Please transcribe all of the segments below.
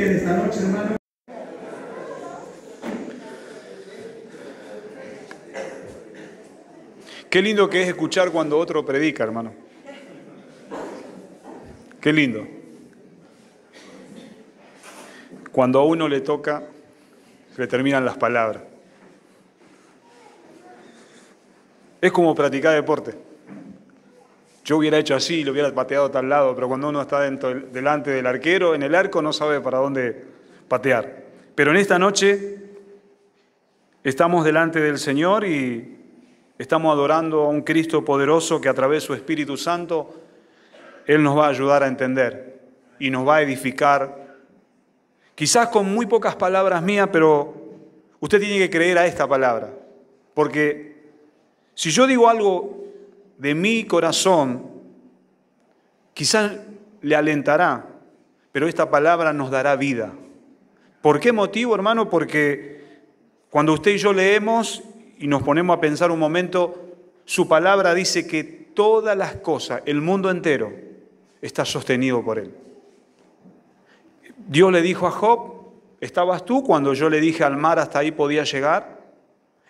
predique en esta noche, hermano. Qué lindo que es escuchar cuando otro predica, hermano. Qué lindo. Cuando a uno le toca, se le terminan las palabras. Es como practicar deporte. Yo hubiera hecho así, lo hubiera pateado a tal lado, pero cuando uno está delante del arquero, en el arco no sabe para dónde patear. Pero en esta noche estamos delante del Señor y estamos adorando a un Cristo poderoso que a través de su Espíritu Santo, Él nos va a ayudar a entender y nos va a edificar. Quizás con muy pocas palabras mías, pero usted tiene que creer a esta palabra. Porque si yo digo algo de mi corazón, quizás le alentará, pero esta palabra nos dará vida. ¿Por qué motivo, hermano? Porque cuando usted y yo leemos y nos ponemos a pensar un momento, su palabra dice que todas las cosas, el mundo entero, está sostenido por Él. Dios le dijo a Job, ¿estabas tú cuando yo le dije al mar hasta ahí podía llegar?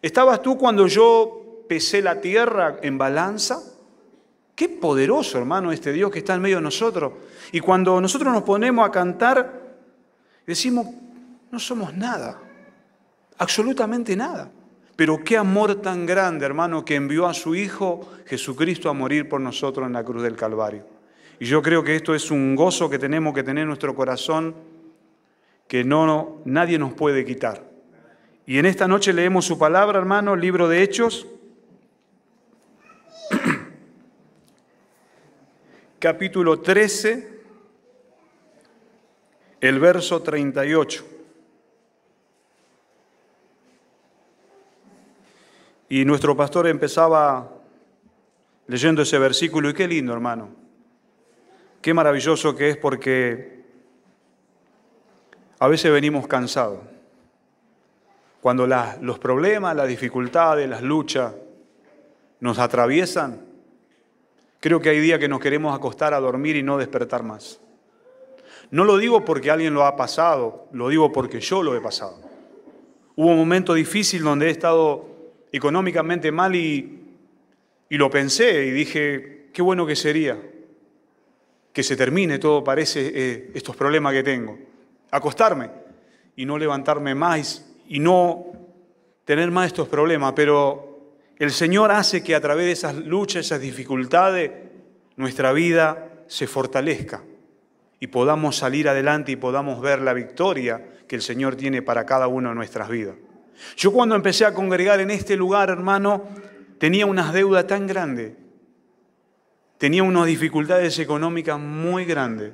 ¿Estabas tú cuando yo pesé la tierra en balanza? Qué poderoso, hermano, este Dios que está en medio de nosotros. Y cuando nosotros nos ponemos a cantar, decimos, no somos nada, absolutamente nada. Pero qué amor tan grande, hermano, que envió a su Hijo Jesucristo a morir por nosotros en la cruz del Calvario. Y yo creo que esto es un gozo que tenemos que tener en nuestro corazón que nadie nos puede quitar. Y en esta noche leemos su palabra, hermano, libro de Hechos, capítulo 13, el verso 38. Y nuestro pastor empezaba leyendo ese versículo, y qué lindo, hermano. Qué maravilloso que es, porque a veces venimos cansados. Cuando los problemas, las dificultades, las luchas nos atraviesan, creo que hay días que nos queremos acostar a dormir y no despertar más. No lo digo porque alguien lo ha pasado, lo digo porque yo lo he pasado. Hubo un momento difícil donde he estado económicamente mal y lo pensé y dije, qué bueno que sería que se termine todo, parece, estos problemas que tengo. Acostarme y no levantarme más y no tener más estos problemas, pero el Señor hace que a través de esas luchas, esas dificultades, nuestra vida se fortalezca y podamos salir adelante y podamos ver la victoria que el Señor tiene para cada una de nuestras vidas. Yo cuando empecé a congregar en este lugar, hermano, tenía unas deudas tan grandes, tenía unas dificultades económicas muy grandes,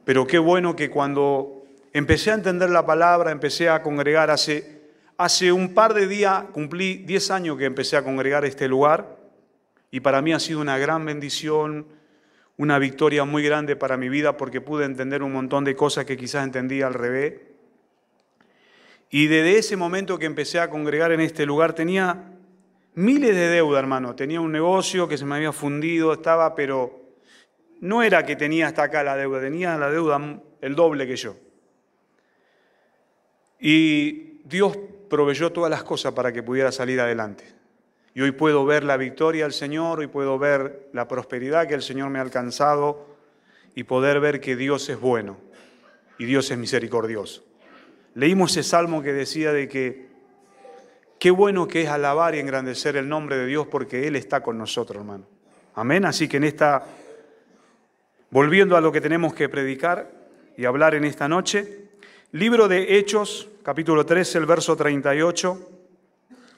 pero qué bueno que cuando empecé a entender la palabra, empecé a congregar hace un par de días, cumplí 10 años que empecé a congregar este lugar y para mí ha sido una gran bendición, una victoria muy grande para mi vida porque pude entender un montón de cosas que quizás entendía al revés. Y desde ese momento que empecé a congregar en este lugar tenía miles de deudas, hermano. Tenía un negocio que se me había fundido, pero no era que tenía hasta acá la deuda, tenía la deuda el doble que yo. Y Dios proveyó todas las cosas para que pudiera salir adelante. Y hoy puedo ver la victoria del Señor, hoy puedo ver la prosperidad que el Señor me ha alcanzado y poder ver que Dios es bueno y Dios es misericordioso. Leímos ese salmo que decía de que qué bueno que es alabar y engrandecer el nombre de Dios porque Él está con nosotros, hermano. Amén. Así que volviendo a lo que tenemos que predicar y hablar en esta noche, libro de Hechos, capítulo 13, el verso 38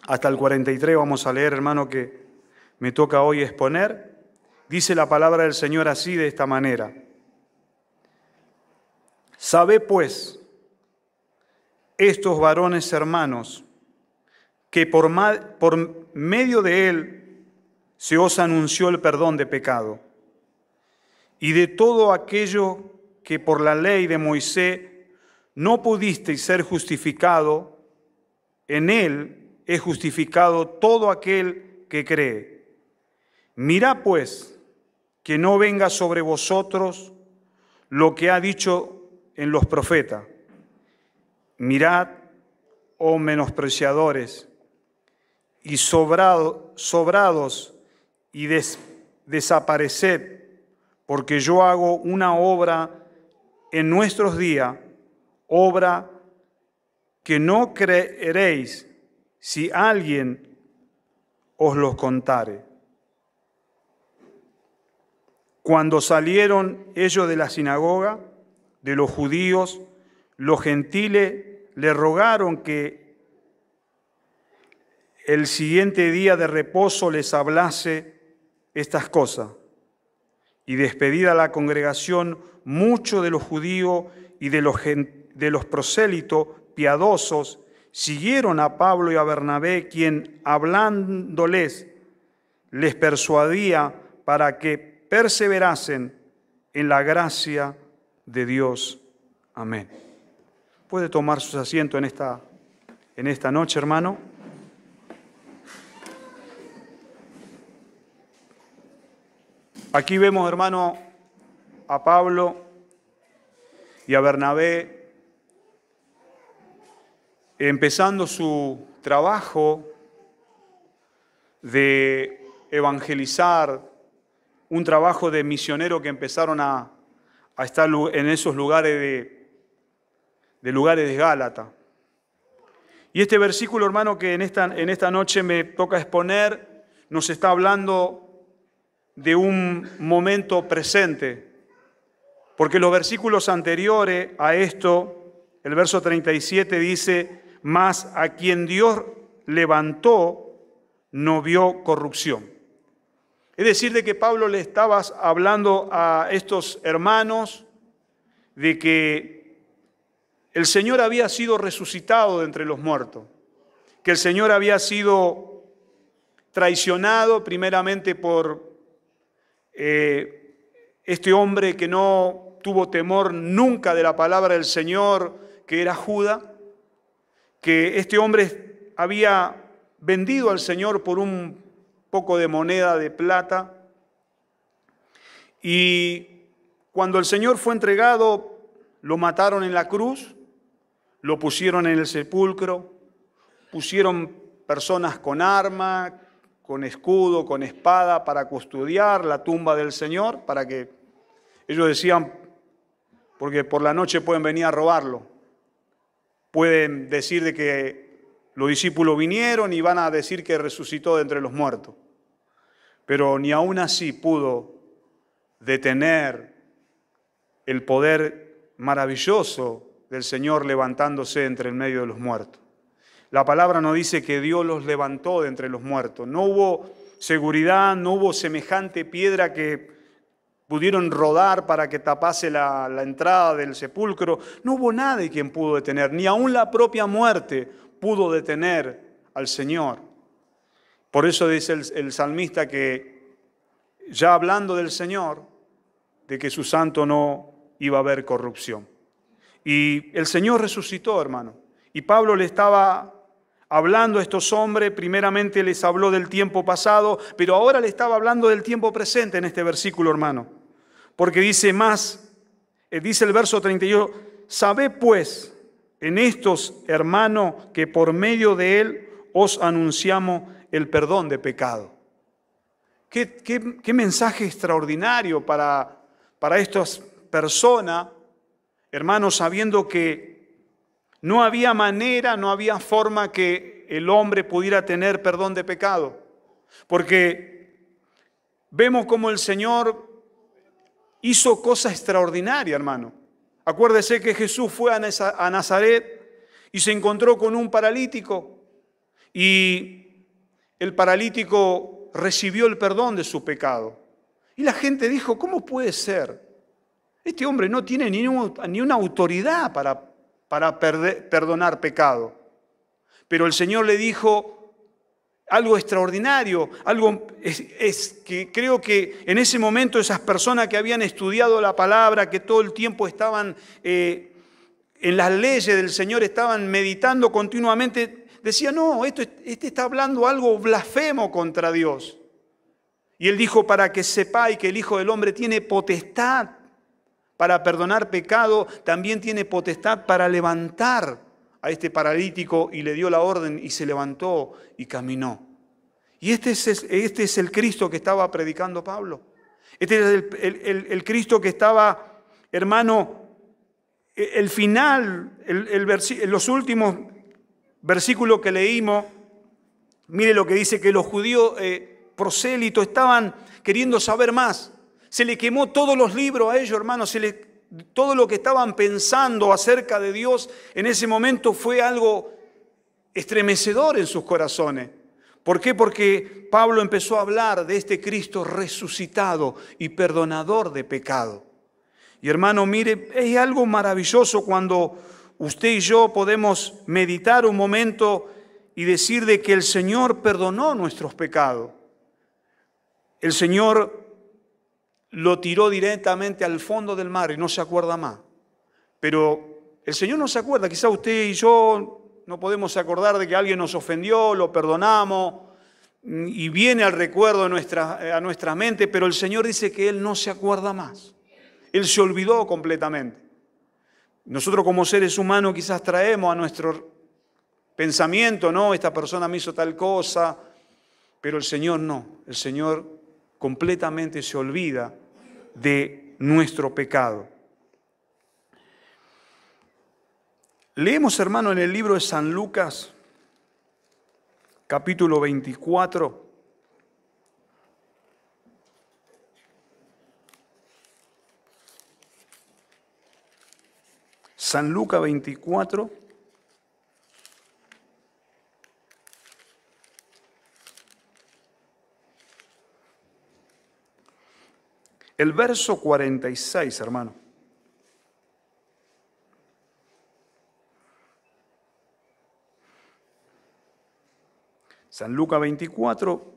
hasta el 43, vamos a leer, hermano, que me toca hoy exponer. Dice la palabra del Señor así, de esta manera. Sabed pues, estos varones hermanos, que por medio de él se os anunció el perdón de pecado, y de todo aquello que por la ley de Moisés no pudisteis ser justificado, en él es justificado todo aquel que cree. Mirad pues, que no venga sobre vosotros lo que ha dicho en los profetas. Mirad, oh menospreciadores, y sobrados y desapareced, porque yo hago una obra en nuestros días, obra que no creeréis si alguien os los contare. Cuando salieron ellos de la sinagoga, de los judíos, los gentiles le rogaron que el siguiente día de reposo les hablase estas cosas. Y despedida la congregación, muchos de los judíos y de los prosélitos piadosos siguieron a Pablo y a Bernabé, quien hablándoles les persuadía para que perseverasen en la gracia de Dios. Amén. ¿Puede tomar sus asientos en esta noche, hermano? Aquí vemos, hermano, a Pablo y a Bernabé empezando su trabajo de evangelizar, un trabajo de misionero que empezaron a estar en esos lugares de lugares de Gálata. Y este versículo, hermano, que en esta noche me toca exponer, nos está hablando de un momento presente, porque los versículos anteriores a esto, el verso 37 dice: mas a quien Dios levantó no vio corrupción. Es decir, de que Pablo le estaba hablando a estos hermanos de que el Señor había sido resucitado de entre los muertos, que el Señor había sido traicionado primeramente por este hombre que no tuvo temor nunca de la palabra del Señor, que era Judas, que este hombre había vendido al Señor por un poco de moneda de plata, y cuando el Señor fue entregado, lo mataron en la cruz, lo pusieron en el sepulcro, pusieron personas con arma, con escudo, con espada, para custodiar la tumba del Señor, para que ellos decían, porque por la noche pueden venir a robarlo, pueden decir de que los discípulos vinieron y van a decir que resucitó de entre los muertos, pero ni aún así pudo detener el poder maravilloso del Señor levantándose entre el medio de los muertos. La palabra nos dice que Dios los levantó de entre los muertos. No hubo seguridad, no hubo semejante piedra que pudieron rodar para que tapase la entrada del sepulcro. No hubo nadie quien pudo detener, ni aún la propia muerte pudo detener al Señor. Por eso dice el salmista que, ya hablando del Señor, de que su santo no iba a haber corrupción. Y el Señor resucitó, hermano. Y Pablo le estaba hablando a estos hombres, primeramente les habló del tiempo pasado, pero ahora le estaba hablando del tiempo presente en este versículo, hermano. Porque dice más, dice el verso 32, sabed pues en estos, hermanos, que por medio de él os anunciamos el perdón de pecado. Qué mensaje extraordinario para estas personas, hermanos, sabiendo que no había manera, no había forma que el hombre pudiera tener perdón de pecado. Porque vemos cómo el Señor hizo cosas extraordinarias, hermano. Acuérdese que Jesús fue a Nazaret y se encontró con un paralítico. Y el paralítico recibió el perdón de su pecado. Y la gente dijo, ¿cómo puede ser? Este hombre no tiene ni una autoridad para perdonar pecado. Pero el Señor le dijo algo extraordinario, algo es que creo que en ese momento esas personas que habían estudiado la palabra, que todo el tiempo estaban en las leyes del Señor, estaban meditando continuamente, decían, no, este está hablando algo blasfemo contra Dios. Y Él dijo, para que sepáis que el Hijo del Hombre tiene potestad para perdonar pecado, también tiene potestad para levantar a este paralítico, y le dio la orden y se levantó y caminó. Y este es el Cristo que estaba predicando Pablo. Este es el Cristo que estaba, hermano, el final, los últimos versículos que leímos. Mire lo que dice, que los judíos prosélitos estaban queriendo saber más. Se le quemó todos los libros a ellos, hermanos. Todo lo que estaban pensando acerca de Dios en ese momento fue algo estremecedor en sus corazones. ¿Por qué? Porque Pablo empezó a hablar de este Cristo resucitado y perdonador de pecado. Y hermano, mire, es algo maravilloso cuando usted y yo podemos meditar un momento y decir de que el Señor perdonó nuestros pecados. El Señor lo tiró directamente al fondo del mar y no se acuerda más. Pero el Señor no se acuerda. Quizá usted y yo no podemos acordar de que alguien nos ofendió, lo perdonamos y viene al recuerdo a nuestra mente, pero el Señor dice que Él no se acuerda más. Él se olvidó completamente. Nosotros como seres humanos quizás traemos a nuestro pensamiento, no, esta persona me hizo tal cosa, pero el Señor no. El Señor completamente se olvida de nuestro pecado. Leemos, hermano, en el libro de San Lucas, capítulo 24. San Lucas 24. El verso 46, hermano. San Lucas 24,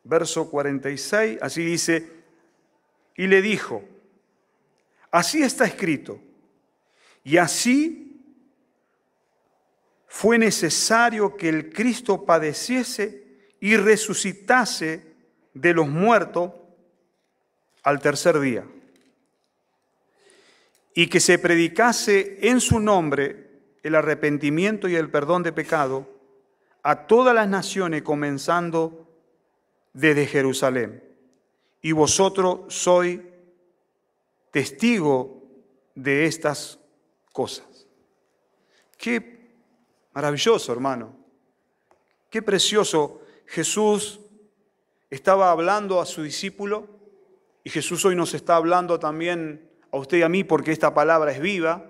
verso 46, así dice, y le dijo, así está escrito, y así fue necesario que el Cristo padeciese y resucitase de los muertos al tercer día, y que se predicase en su nombre el arrepentimiento y el perdón de pecado a todas las naciones, comenzando desde Jerusalén. Y vosotros sois testigo de estas cosas. Qué maravilloso, hermano. Qué precioso. Jesús estaba hablando a su discípulo y Jesús hoy nos está hablando también a usted y a mí, porque esta palabra es viva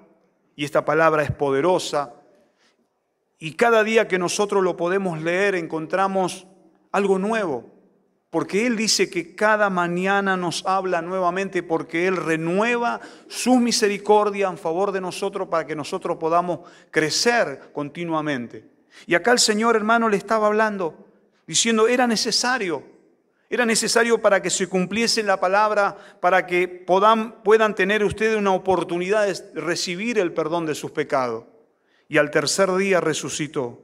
y esta palabra es poderosa. Y cada día que nosotros lo podemos leer encontramos algo nuevo, porque Él dice que cada mañana nos habla nuevamente, porque Él renueva su misericordia en favor de nosotros para que nosotros podamos crecer continuamente. Y acá el Señor, hermano, le estaba hablando, diciendo, era necesario para que se cumpliese la palabra, para que puedan tener ustedes una oportunidad de recibir el perdón de sus pecados. Y al tercer día resucitó,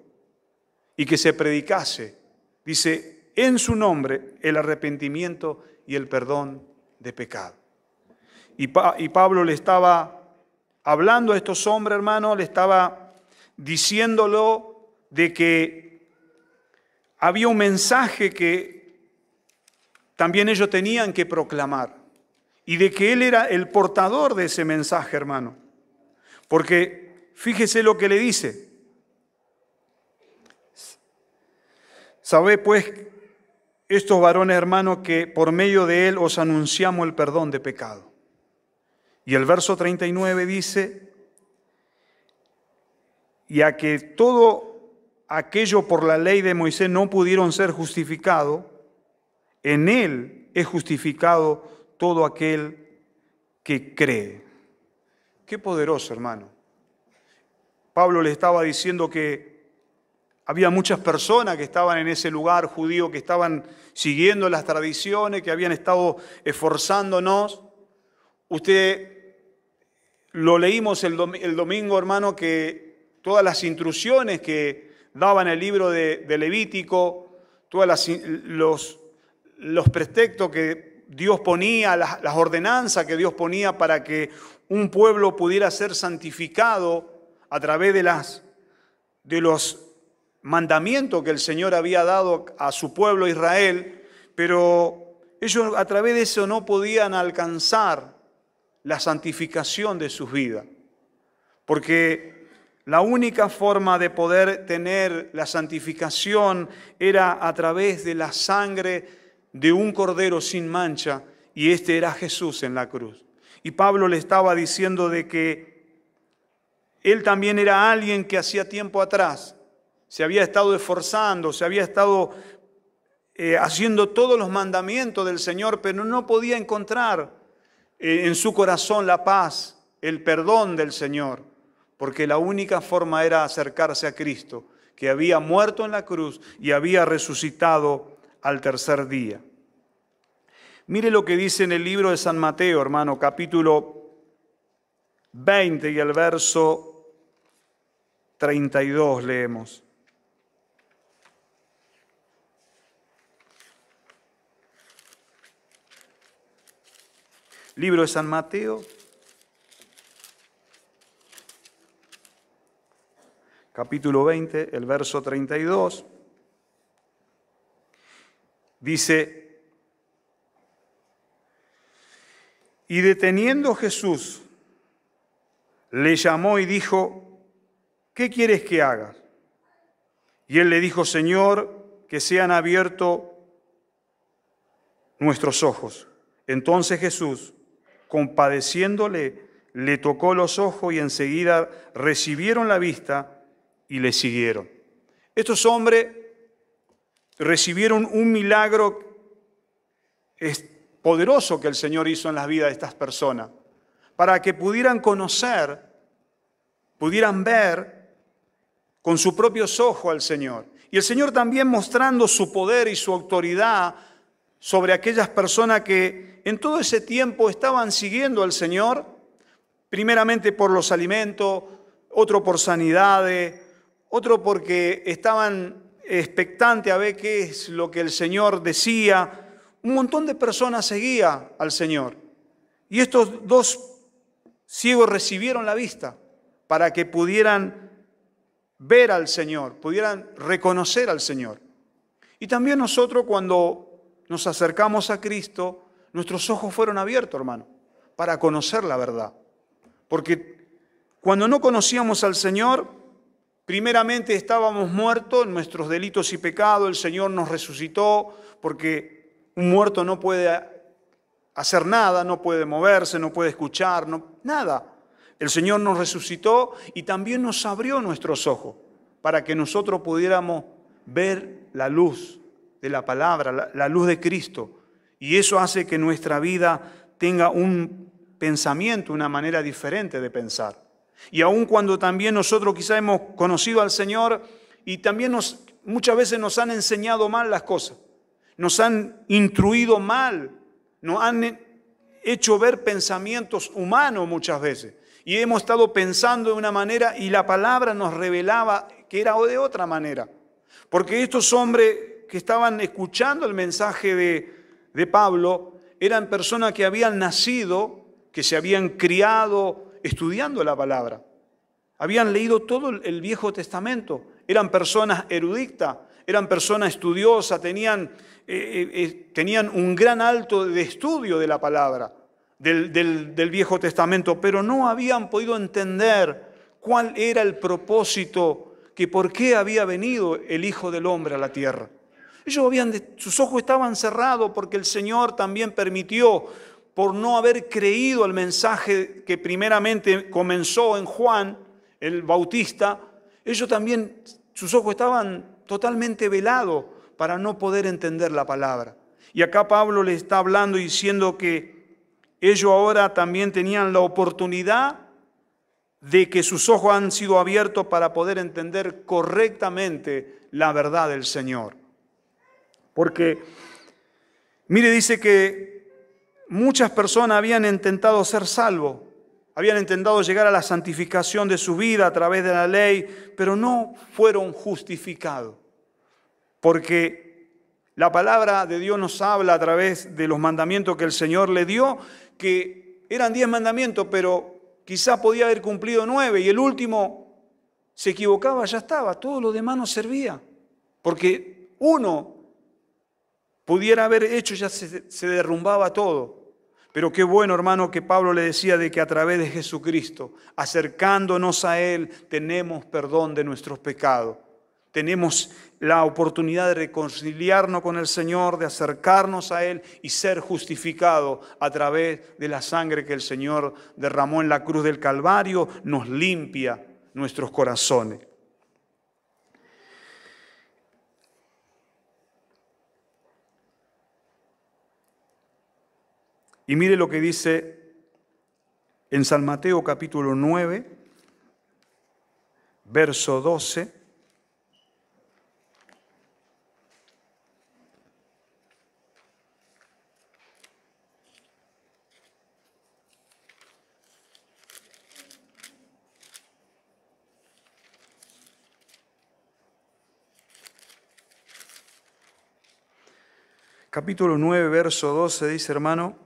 y que se predicase, dice, en su nombre el arrepentimiento y el perdón de pecado. Y Pablo le estaba hablando a estos hombres, hermanos, le estaba diciéndolo de que había un mensaje que también ellos tenían que proclamar, y de que él era el portador de ese mensaje, hermano. Porque fíjese lo que le dice. Sabed pues, estos varones, hermanos, que por medio de él os anunciamos el perdón de pecado. Y el verso 39 dice, y a que todo aquello por la ley de Moisés no pudieron ser justificados, en él es justificado todo aquel que cree. Qué poderoso, hermano. Pablo le estaba diciendo que había muchas personas que estaban en ese lugar judío, que estaban siguiendo las tradiciones, que habían estado esforzándonos. Usted lo leímos el domingo, hermano, que todas las instrucciones que daba en el libro de Levítico, todos los preceptos que Dios ponía, las ordenanzas que Dios ponía para que un pueblo pudiera ser santificado a través de los mandamientos que el Señor había dado a su pueblo Israel, pero ellos a través de eso no podían alcanzar la santificación de sus vidas, porque la única forma de poder tener la santificación era a través de la sangre de un cordero sin mancha, y este era Jesús en la cruz. Y Pablo le estaba diciendo de que él también era alguien que hacía tiempo atrás se había estado esforzando, se había estado haciendo todos los mandamientos del Señor, pero no podía encontrar en su corazón la paz, el perdón del Señor, porque la única forma era acercarse a Cristo, que había muerto en la cruz y había resucitado al tercer día. Mire lo que dice en el libro de San Mateo, hermano, capítulo 20 y el verso 32 leemos. Libro de San Mateo, capítulo 20, el verso 32, dice: y deteniendo Jesús, le llamó y dijo: ¿qué quieres que haga? Y él le dijo: Señor, que sean abiertos nuestros ojos. Entonces Jesús, compadeciéndole, le tocó los ojos y enseguida recibieron la vista y le siguieron. Estos hombres recibieron un milagro poderoso que el Señor hizo en las vidas de estas personas, para que pudieran conocer, pudieran ver con sus propios ojos al Señor. Y el Señor también mostrando su poder y su autoridad sobre aquellas personas que en todo ese tiempo estaban siguiendo al Señor, primeramente por los alimentos, otro por sanidades, otro porque estaban expectantes a ver qué es lo que el Señor decía. Un montón de personas seguían al Señor. Y estos dos ciegos recibieron la vista para que pudieran ver al Señor, pudieran reconocer al Señor. Y también nosotros cuando nos acercamos a Cristo, nuestros ojos fueron abiertos, hermano, para conocer la verdad. Porque cuando no conocíamos al Señor, primeramente estábamos muertos en nuestros delitos y pecados, el Señor nos resucitó, porque un muerto no puede hacer nada, no puede moverse, no puede escuchar, nada. El Señor nos resucitó y también nos abrió nuestros ojos para que nosotros pudiéramos ver la luz de la palabra, la luz de Cristo. Y eso hace que nuestra vida tenga un pensamiento, una manera diferente de pensar. Y aun cuando también nosotros quizá hemos conocido al Señor y también muchas veces nos han enseñado mal las cosas, nos han instruido mal, nos han hecho ver pensamientos humanos muchas veces. Y hemos estado pensando de una manera y la palabra nos revelaba que era de otra manera. Porque estos hombres que estaban escuchando el mensaje de Pablo eran personas que habían nacido, que se habían criado estudiando la palabra. Habían leído todo el Viejo Testamento. Eran personas eruditas, eran personas estudiosas, tenían un gran alto de estudio de la palabra, del Viejo Testamento, pero no habían podido entender cuál era el propósito, que por qué había venido el Hijo del Hombre a la tierra. Sus ojos estaban cerrados porque el Señor también permitió, por no haber creído el mensaje que primeramente comenzó en Juan, el Bautista, ellos también, sus ojos estaban totalmente velados para no poder entender la palabra. Y acá Pablo les está hablando y diciendo que ellos ahora también tenían la oportunidad de que sus ojos han sido abiertos para poder entender correctamente la verdad del Señor. Porque, mire, dice que muchas personas habían intentado ser salvos, habían intentado llegar a la santificación de su vida a través de la ley, pero no fueron justificados. Porque La palabra de Dios nos habla a través de los mandamientos que el Señor le dio, que eran 10 mandamientos, pero quizá podía haber cumplido 9 y el último se equivocaba, ya estaba, todo lo demás no servía. Porque uno pudiera haber hecho, ya se derrumbaba todo. Pero qué bueno, hermano, que Pablo le decía de que a través de Jesucristo, acercándonos a Él, tenemos perdón de nuestros pecados. Tenemos la oportunidad de reconciliarnos con el Señor, de acercarnos a Él y ser justificados a través de la sangre que el Señor derramó en la cruz del Calvario, nos limpia nuestros corazones. Y mire lo que dice en San Mateo capítulo 9, verso 12. Capítulo 9, verso 12 dice, hermano: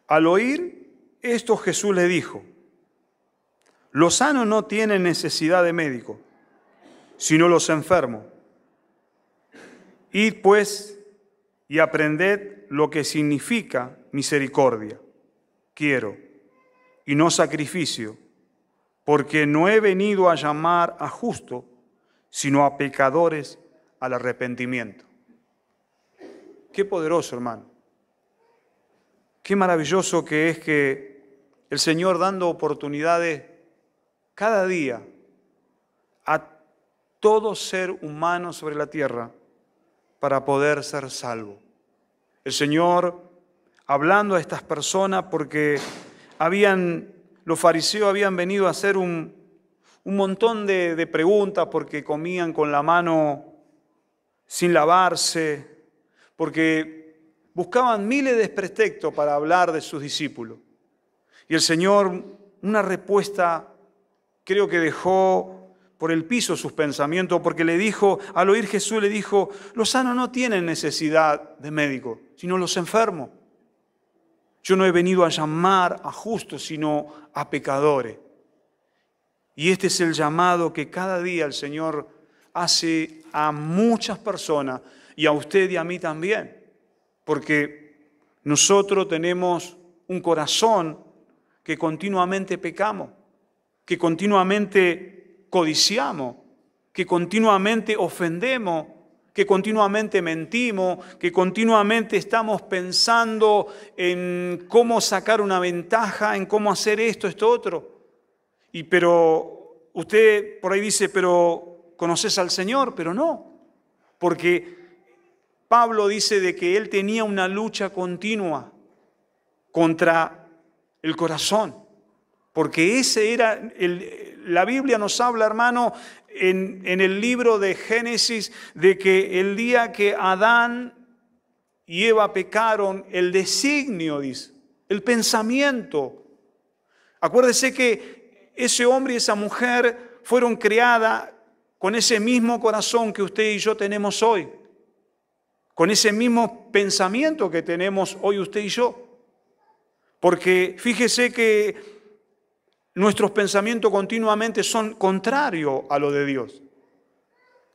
al oír esto Jesús le dijo: los sanos no tienen necesidad de médico, sino los enfermos. Id pues y aprended lo que significa misericordia, quiero, y no sacrificio, porque no he venido a llamar a justos, sino a pecadores al arrepentimiento. Qué poderoso, hermano. Qué maravilloso que es que el Señor dando oportunidades cada día a todo ser humano sobre la tierra para poder ser salvo. El Señor hablando a estas personas porque los fariseos habían venido a hacer un montón de preguntas porque comían con la mano sin lavarse, porque buscaban miles de pretextos para hablar de sus discípulos. Y el Señor, una respuesta, creo que dejó por el piso sus pensamientos, porque le dijo, al oír Jesús le dijo: los sanos no tienen necesidad de médico, sino los enfermos. Yo no he venido a llamar a justos, sino a pecadores. Y este es el llamado que cada día el Señor hace a muchas personas, y a usted y a mí también. Porque nosotros tenemos un corazón que continuamente pecamos, que continuamente codiciamos, que continuamente ofendemos, que continuamente mentimos, que continuamente estamos pensando en cómo sacar una ventaja, en cómo hacer esto, otro. Pero usted por ahí dice, pero ¿conoces al Señor? Pero no, porque Pablo dice de que él tenía una lucha continua contra el corazón, porque ese era, la Biblia nos habla, hermano, en el libro de Génesis, de que el día que Adán y Eva pecaron, el designio, dice, el pensamiento. Acuérdese que ese hombre y esa mujer fueron creadas con ese mismo corazón que usted y yo tenemos hoy, con ese mismo pensamiento que tenemos hoy usted y yo. Porque fíjese que nuestros pensamientos continuamente son contrarios a lo de Dios.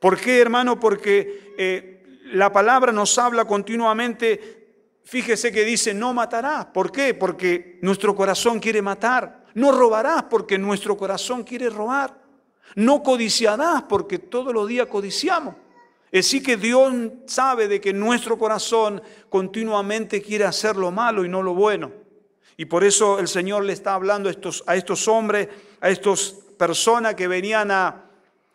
¿Por qué, hermano? Porque la palabra nos habla continuamente. Fíjese que dice: no matarás. ¿Por qué? Porque nuestro corazón quiere matar. No robarás porque nuestro corazón quiere robar. No codiciarás porque todos los días codiciamos. Es decir, que Dios sabe de que nuestro corazón continuamente quiere hacer lo malo y no lo bueno. Y por eso el Señor le está hablando a estos hombres, a estas personas que venían a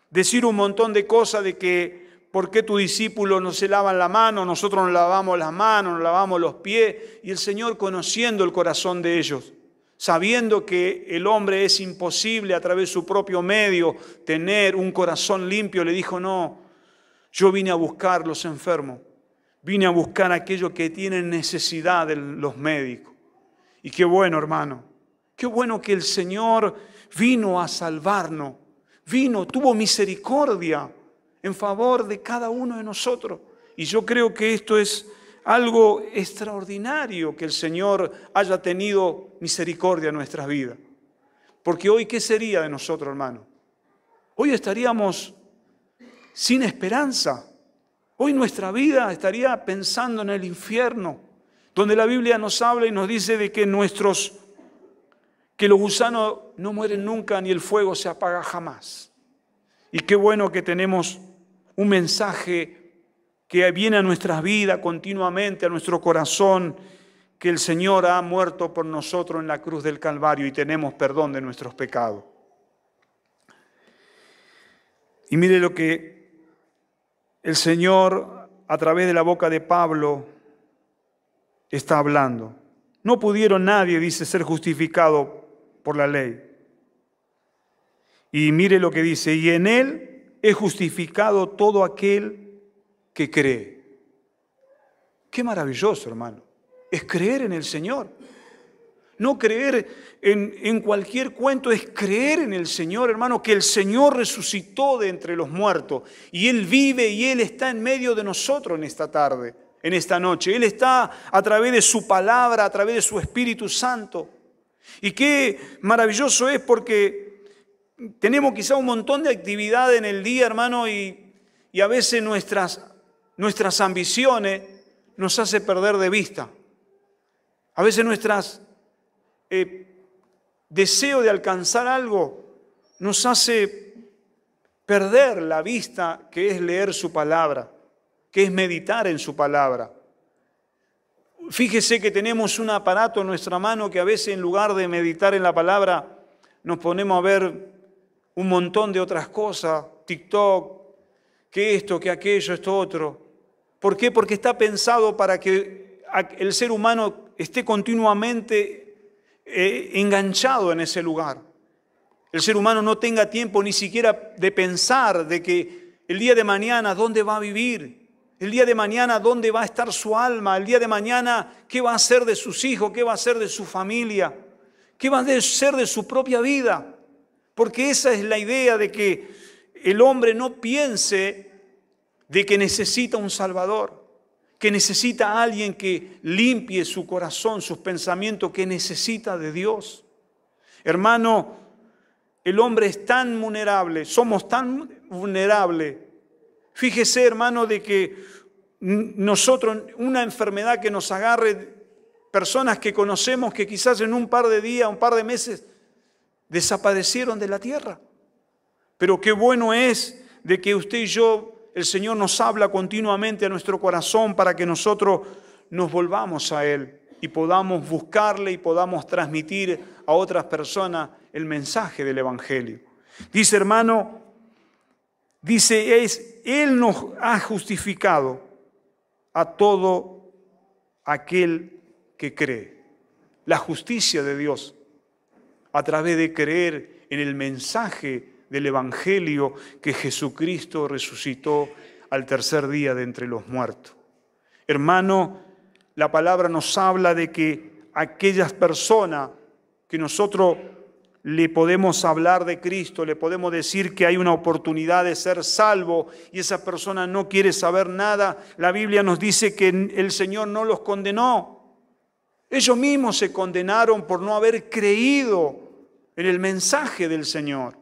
decir un montón de cosas de que ¿por qué tus discípulos no se lavan la mano? Nosotros nos lavamos las manos, nos lavamos los pies. Y el Señor, conociendo el corazón de ellos, sabiendo que el hombre es imposible a través de su propio medio tener un corazón limpio, le dijo: no, yo vine a buscar los enfermos, vine a buscar a aquellos que tienen necesidad de los médicos. Y qué bueno, hermano, qué bueno que el Señor vino a salvarnos, vino, tuvo misericordia en favor de cada uno de nosotros. Y yo creo que esto es algo extraordinario, que el Señor haya tenido misericordia en nuestras vidas. Porque hoy, ¿qué sería de nosotros, hermano? Hoy estaríamos sin esperanza. Hoy nuestra vida estaría pensando en el infierno, donde la Biblia nos habla y nos dice de que los gusanos no mueren nunca ni el fuego se apaga jamás. Y qué bueno que tenemos un mensaje que viene a nuestras vidas continuamente, a nuestro corazón, que el Señor ha muerto por nosotros en la cruz del Calvario y tenemos perdón de nuestros pecados. Y mire lo que el Señor, a través de la boca de Pablo, está hablando. No pudieron nadie, dice, ser justificado por la ley. Y mire lo que dice, y en Él es justificado todo aquel que cree. Qué maravilloso, hermano. Es creer en el Señor. No creer en cualquier cuento, es creer en el Señor, hermano, que el Señor resucitó de entre los muertos. Y Él vive y Él está en medio de nosotros en esta tarde, en esta noche. Él está a través de su palabra, a través de su Espíritu Santo. Y qué maravilloso es porque tenemos quizá un montón de actividad en el día, hermano, y a veces nuestras ambiciones nos hace perder de vista. A veces nuestras deseo de alcanzar algo nos hace perder la vista, que es leer su palabra, que es meditar en su palabra. Fíjese que tenemos un aparato en nuestra mano que a veces en lugar de meditar en la palabra nos ponemos a ver un montón de otras cosas, TikTok, que esto, que aquello, esto otro. ¿Por qué? Porque está pensado para que el ser humano esté continuamente enganchado en ese lugar. El ser humano no tenga tiempo ni siquiera de pensar de que el día de mañana dónde va a vivir, el día de mañana dónde va a estar su alma, el día de mañana qué va a hacer de sus hijos, qué va a hacer de su familia, qué va a ser de su propia vida. Porque esa es la idea de que el hombre no piense de que necesita un Salvador, que necesita a alguien que limpie su corazón, sus pensamientos, que necesita de Dios. Hermano, el hombre es tan vulnerable, somos tan vulnerables. Fíjese, hermano, de que nosotros, una enfermedad que nos agarre, personas que conocemos que quizás en un par de días, un par de meses, desaparecieron de la tierra. Pero qué bueno es de que usted y yo, el Señor nos habla continuamente a nuestro corazón para que nosotros nos volvamos a Él y podamos buscarle y podamos transmitir a otras personas el mensaje del Evangelio. Dice, hermano, Él nos ha justificado a todo aquel que cree. La justicia de Dios a través de creer en el mensaje del Evangelio que Jesucristo resucitó al tercer día de entre los muertos. Hermano, la palabra nos habla de que aquellas personas que nosotros le podemos hablar de Cristo, le podemos decir que hay una oportunidad de ser salvo y esa persona no quiere saber nada, la Biblia nos dice que el Señor no los condenó. Ellos mismos se condenaron por no haber creído en el mensaje del Señor.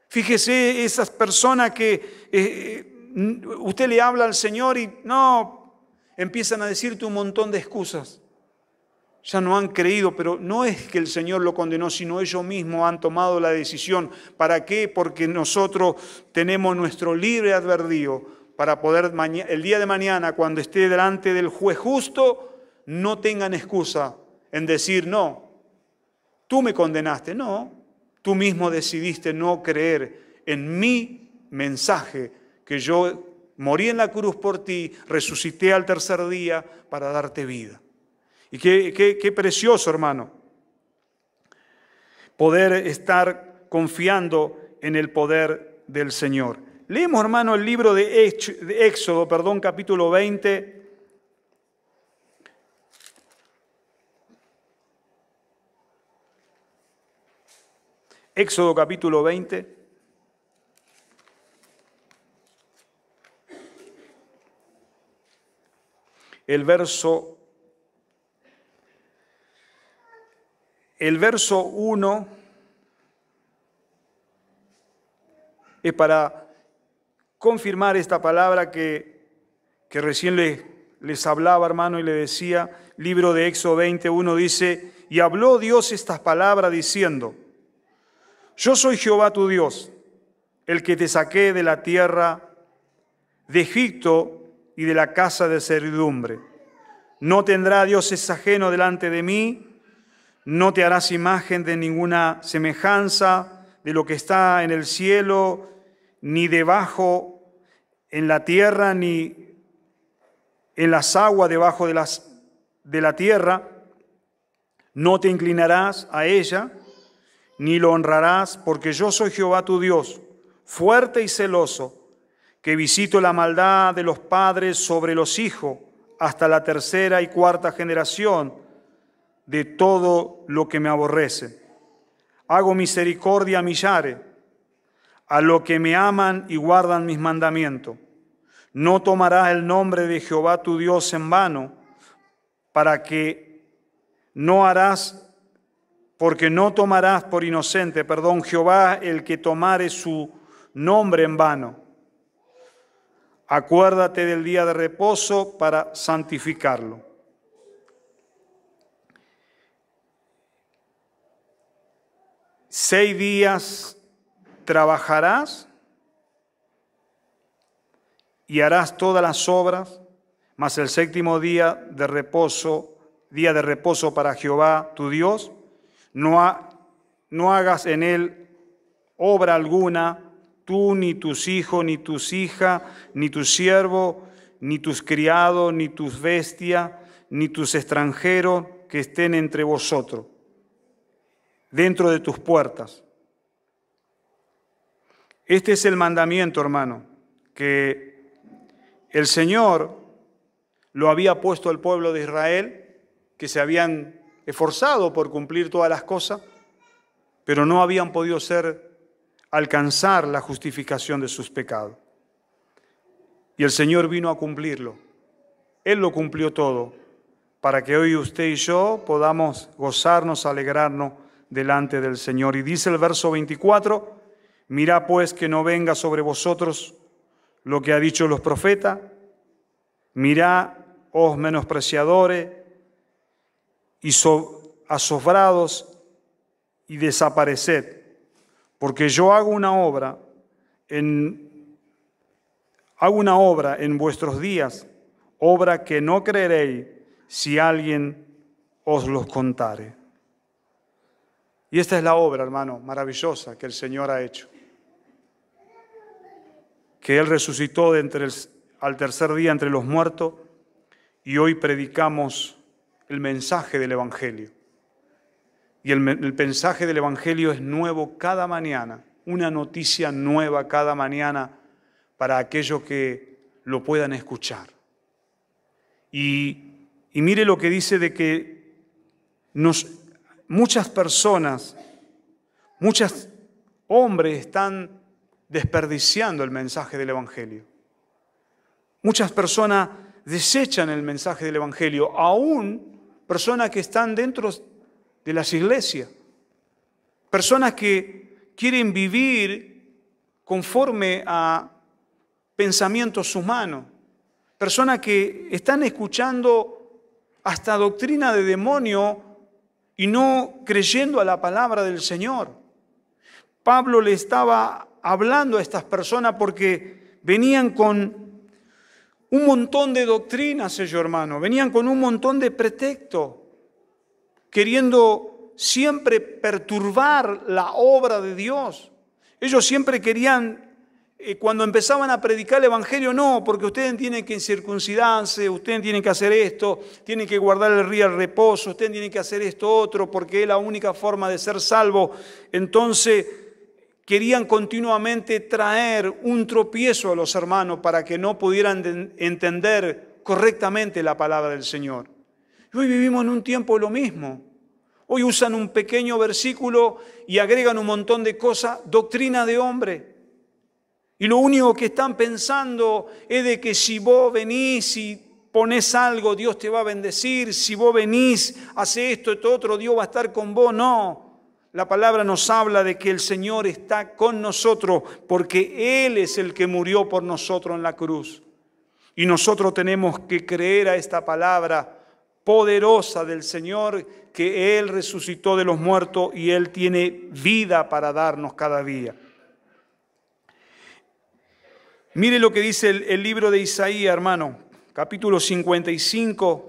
Fíjese, esas personas que usted le habla al Señor y no, empiezan a decirte un montón de excusas. Ya no han creído, pero no es que el Señor lo condenó, sino ellos mismos han tomado la decisión. ¿Para qué? Porque nosotros tenemos nuestro libre albedrío para poder el día de mañana, cuando esté delante del juez justo, no tengan excusa en decir, no, tú me condenaste. No, tú mismo decidiste no creer en mi mensaje, que yo morí en la cruz por ti, resucité al tercer día para darte vida. Y qué precioso, hermano, poder estar confiando en el poder del Señor. Leemos, hermano, el libro de Éxodo, capítulo 20. Éxodo capítulo 20. el verso 1 es para confirmar esta palabra que recién les hablaba, hermano, y le decía. Libro de Éxodo 21 dice: y habló Dios estas palabras diciendo: yo soy Jehová tu Dios, el que te saqué de la tierra de Egipto y de la casa de servidumbre. No tendrá dioses ajeno delante de mí, no te harás imagen de ninguna semejanza de lo que está en el cielo, ni debajo en la tierra, ni en las aguas debajo de la tierra. No te inclinarás a ella, ni lo honrarás, porque yo soy Jehová tu Dios, fuerte y celoso, que visito la maldad de los padres sobre los hijos, hasta la tercera y cuarta generación de todo lo que me aborrece. Hago misericordia a millares, a los que me aman y guardan mis mandamientos. No tomarás el nombre de Jehová tu Dios en vano, porque no tomarás por inocente, Jehová el que tomare su nombre en vano. Acuérdate del día de reposo para santificarlo. Seis días trabajarás y harás todas las obras, mas el séptimo día de reposo para Jehová tu Dios. No hagas en él obra alguna, tú, ni tus hijos, ni tus hijas, ni tu siervo, ni tus criados, ni tus bestias, ni tus extranjeros que estén entre vosotros, dentro de tus puertas. Este es el mandamiento, hermano, que el Señor lo había puesto al pueblo de Israel, que se habían esforzado por cumplir todas las cosas, pero no habían podido alcanzar la justificación de sus pecados. Y el Señor vino a cumplirlo. Él lo cumplió todo, para que hoy usted y yo podamos gozarnos, alegrarnos delante del Señor. Y dice el verso 24: mirad pues que no venga sobre vosotros lo que ha dicho los profetas. Mirad, os menospreciadores y asombrados, y desapareced, porque yo hago una obra en vuestros días, obra que no creeréis si alguien os los contare. Y esta es la obra, hermano, maravillosa que el Señor ha hecho. Que Él resucitó al tercer día entre los muertos, y hoy predicamos el mensaje del Evangelio. Y el mensaje del Evangelio es nuevo cada mañana, una noticia nueva cada mañana para aquellos que lo puedan escuchar. Y mire lo que dice de que muchas personas, muchos hombres están desperdiciando el mensaje del Evangelio. Muchas personas desechan el mensaje del Evangelio, aún personas que están dentro de las iglesias, personas que quieren vivir conforme a pensamientos humanos, personas que están escuchando hasta doctrina de demonio y no creyendo a la palabra del Señor. Pablo le estaba hablando a estas personas porque venían con un montón de doctrinas, ellos, hermano, venían con un montón de pretextos, queriendo siempre perturbar la obra de Dios. Ellos siempre querían, cuando empezaban a predicar el Evangelio, no, porque ustedes tienen que circuncidarse, ustedes tienen que hacer esto, tienen que guardar el día del reposo, ustedes tienen que hacer esto otro, porque es la única forma de ser salvo. Entonces querían continuamente traer un tropiezo a los hermanos para que no pudieran entender correctamente la palabra del Señor. Y hoy vivimos en un tiempo lo mismo. Hoy usan un pequeño versículo y agregan un montón de cosas, doctrina de hombre. Y lo único que están pensando es de que si vos venís y pones algo, Dios te va a bendecir. Si vos venís, hace esto, esto, otro, Dios va a estar con vos. No, la palabra nos habla de que el Señor está con nosotros porque Él es el que murió por nosotros en la cruz. Y nosotros tenemos que creer a esta palabra poderosa del Señor, que Él resucitó de los muertos y Él tiene vida para darnos cada día. Mire lo que dice el libro de Isaías, hermano, capítulo 55.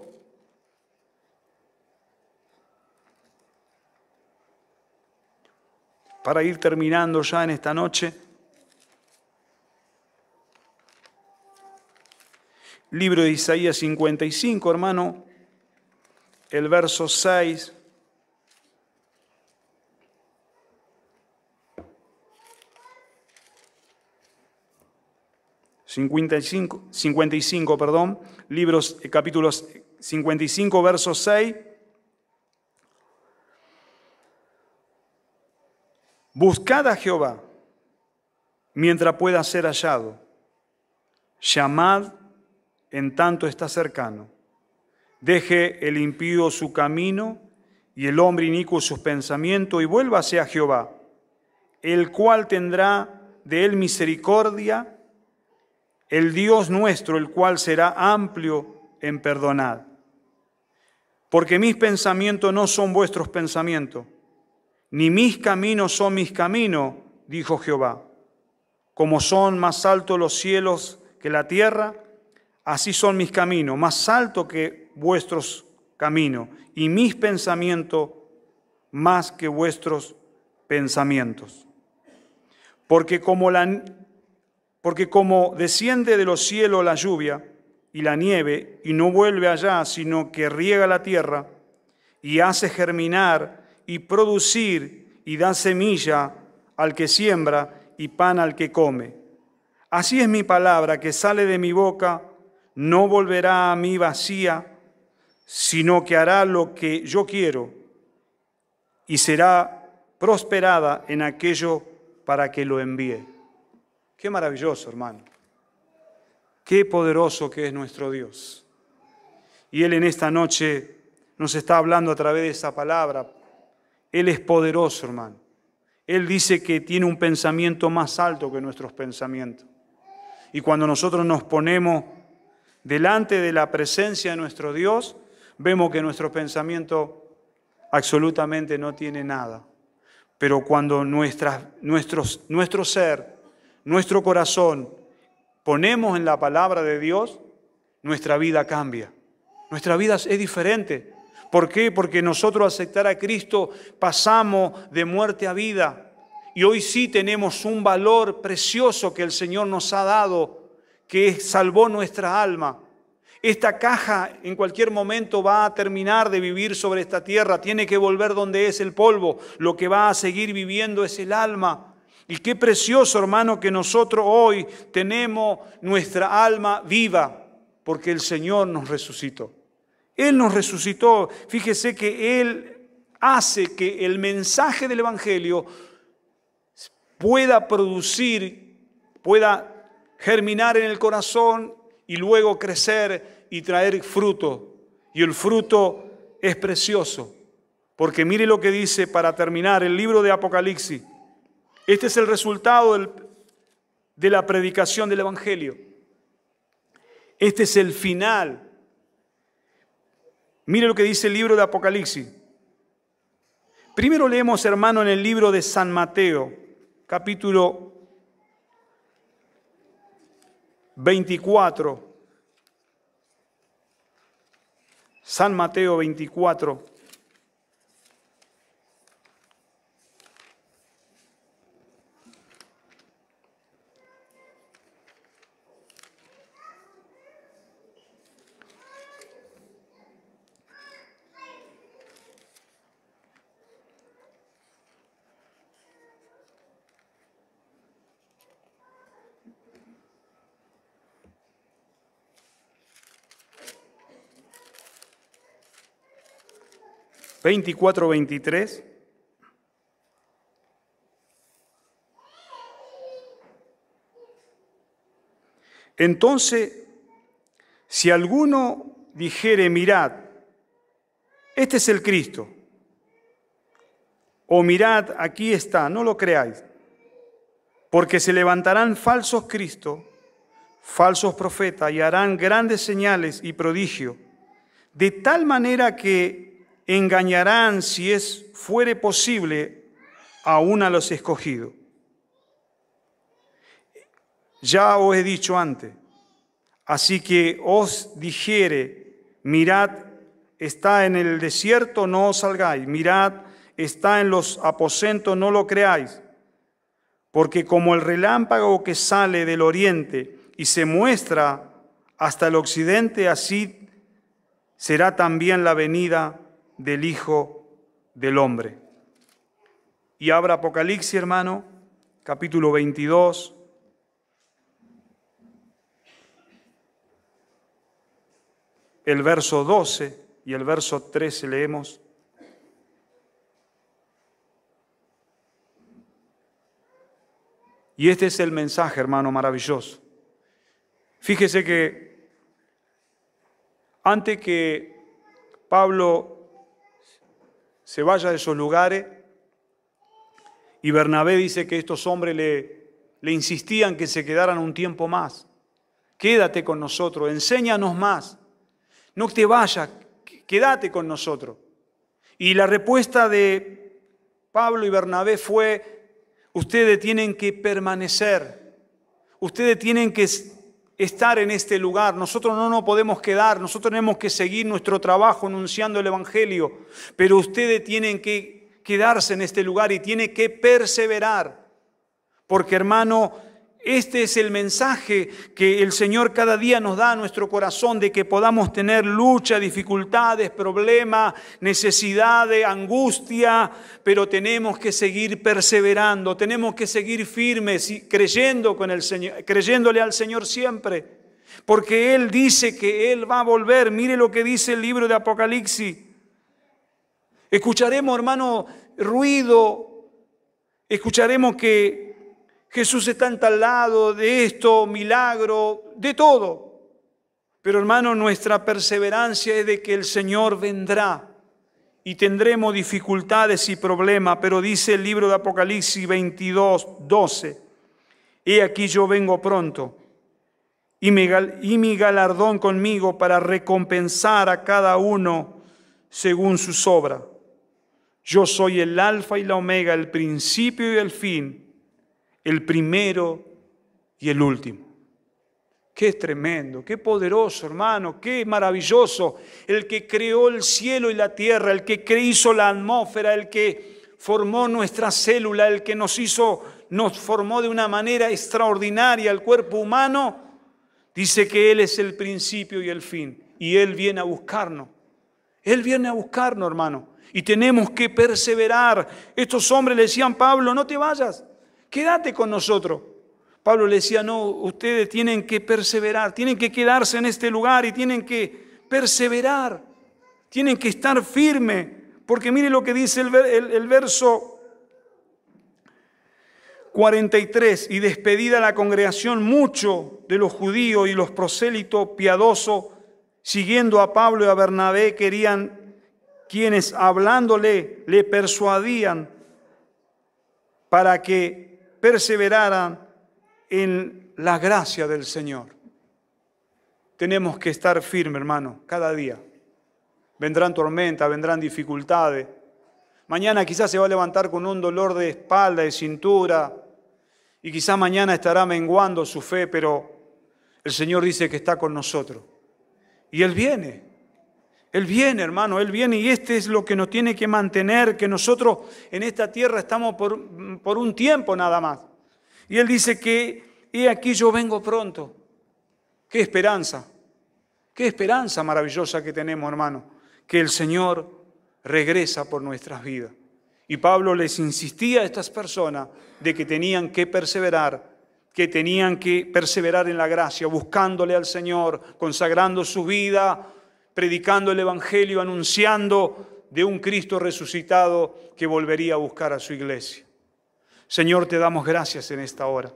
Para ir terminando ya en esta noche. Libro de Isaías 55, hermano, el verso 6. Capítulos 55, verso 6. Buscad a Jehová mientras pueda ser hallado. Llamad en tanto está cercano. Deje el impío su camino y el hombre inicuo sus pensamientos y vuélvase a Jehová, el cual tendrá de él misericordia, el Dios nuestro, el cual será amplio en perdonar. Porque mis pensamientos no son vuestros pensamientos, ni mis caminos son mis caminos, dijo Jehová. Como son más altos los cielos que la tierra, así son mis caminos, más altos que vuestros caminos, y mis pensamientos más que vuestros pensamientos. Porque como desciende de los cielos la lluvia y la nieve, y no vuelve allá, sino que riega la tierra, y hace germinar y producir, y da semilla al que siembra, y pan al que come. Así es mi palabra que sale de mi boca, no volverá a mí vacía, sino que hará lo que yo quiero y será prosperada en aquello para que lo envíe. Qué maravilloso, hermano. Qué poderoso que es nuestro Dios. Y Él en esta noche nos está hablando a través de esa palabra. Él es poderoso, hermano. Él dice que tiene un pensamiento más alto que nuestros pensamientos. Y cuando nosotros nos ponemos delante de la presencia de nuestro Dios, vemos que nuestro pensamiento absolutamente no tiene nada. Pero cuando nuestro ser, nuestro corazón, ponemos en la palabra de Dios, nuestra vida cambia. Nuestra vida es diferente. ¿Por qué? Porque nosotros al aceptar a Cristo pasamos de muerte a vida. Y hoy sí tenemos un valor precioso que el Señor nos ha dado, que salvó nuestra alma. Esta caja en cualquier momento va a terminar de vivir sobre esta tierra, tiene que volver donde es el polvo. Lo que va a seguir viviendo es el alma. Y qué precioso, hermano, que nosotros hoy tenemos nuestra alma viva, porque el Señor nos resucitó. Él nos resucitó. Fíjese que Él hace que el mensaje del Evangelio pueda producir, pueda germinar en el corazón y luego crecer y traer fruto. Y el fruto es precioso. Porque mire lo que dice para terminar el libro de Apocalipsis. Este es el resultado de la predicación del Evangelio. Este es el final. Mire lo que dice el libro de Apocalipsis. Primero leemos, hermano, en el libro de San Mateo, capítulo 24. San Mateo 24. Veinticuatro, 23. Entonces Si alguno dijere, mirad, este es el Cristo, o mirad, aquí está, no lo creáis, porque se levantarán falsos cristos, falsos profetas, y harán grandes señales y prodigios, de tal manera que engañarán, si fuere posible, aún a los escogidos. Ya os he dicho antes, así que os dijere, mirad, está en el desierto, no os salgáis, mirad, está en los aposentos, no lo creáis, porque como el relámpago que sale del oriente y se muestra hasta el occidente, así será también la venida del Hijo del Hombre. Y abra Apocalipsis, hermano, capítulo 22. El verso 12 y el verso 13 leemos. Y este es el mensaje, hermano, maravilloso. Fíjese que antes que Pablo se vaya de esos lugares, y Bernabé dice que estos hombres le insistían que se quedaran un tiempo más. Quédate con nosotros, enséñanos más. No te vayas, quédate con nosotros. Y la respuesta de Pablo y Bernabé fue, ustedes tienen que permanecer, ustedes tienen que estar en este lugar, nosotros no nos podemos quedar, nosotros tenemos que seguir nuestro trabajo anunciando el Evangelio, pero ustedes tienen que quedarse en este lugar y tienen que perseverar, porque hermano, este es el mensaje que el Señor cada día nos da a nuestro corazón, de que podamos tener lucha, dificultades, problemas, necesidades, angustia, pero tenemos que seguir perseverando, tenemos que seguir firmes y creyendo con el Señor, creyéndole al Señor siempre, porque Él dice que Él va a volver. Mire lo que dice el libro de Apocalipsis. Escucharemos, hermano, ruido, escucharemos que Jesús está en tal lado, de esto, milagro, de todo. Pero hermano, nuestra perseverancia es de que el Señor vendrá y tendremos dificultades y problemas. Pero dice el libro de Apocalipsis 22, 12, he aquí yo vengo pronto y mi galardón conmigo para recompensar a cada uno según sus obras. Yo soy el alfa y la omega, el principio y el fin, el primero y el último. Qué tremendo, qué poderoso, hermano, qué maravilloso. El que creó el cielo y la tierra, el que hizo la atmósfera, el que formó nuestra célula, el que nos formó de una manera extraordinaria el cuerpo humano, dice que Él es el principio y el fin. Y Él viene a buscarnos. Él viene a buscarnos, hermano. Y tenemos que perseverar. Estos hombres le decían, Pablo, no te vayas. Quédate con nosotros. Pablo le decía, no, ustedes tienen que perseverar, tienen que quedarse en este lugar y tienen que perseverar, tienen que estar firmes, porque mire lo que dice el verso 43, y despedida la congregación mucho de los judíos y los prosélitos piadosos, siguiendo a Pablo y a Bernabé, querían, quienes hablándole le persuadían para que perseveraran en la gracia del Señor. Tenemos que estar firmes, hermano, cada día. Vendrán tormentas, vendrán dificultades. Mañana quizás se va a levantar con un dolor de espalda, de cintura, y quizás mañana estará menguando su fe, pero el Señor dice que está con nosotros. Y Él viene, hermano, Él viene, y este es lo que nos tiene que mantener, que nosotros en esta tierra estamos por un tiempo nada más. Y Él dice que, he aquí yo vengo pronto. ¡Qué esperanza maravillosa que tenemos, hermano! Que el Señor regresa por nuestras vidas. Y Pablo les insistía a estas personas de que tenían que perseverar en la gracia, buscándole al Señor, consagrando su vida, predicando el Evangelio, anunciando de un Cristo resucitado que volvería a buscar a su iglesia. Señor, te damos gracias en esta hora,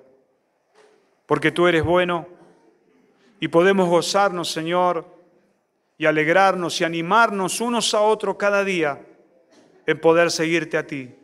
porque tú eres bueno, Y podemos gozarnos, Señor, y alegrarnos y animarnos unos a otros cada día en poder seguirte a ti.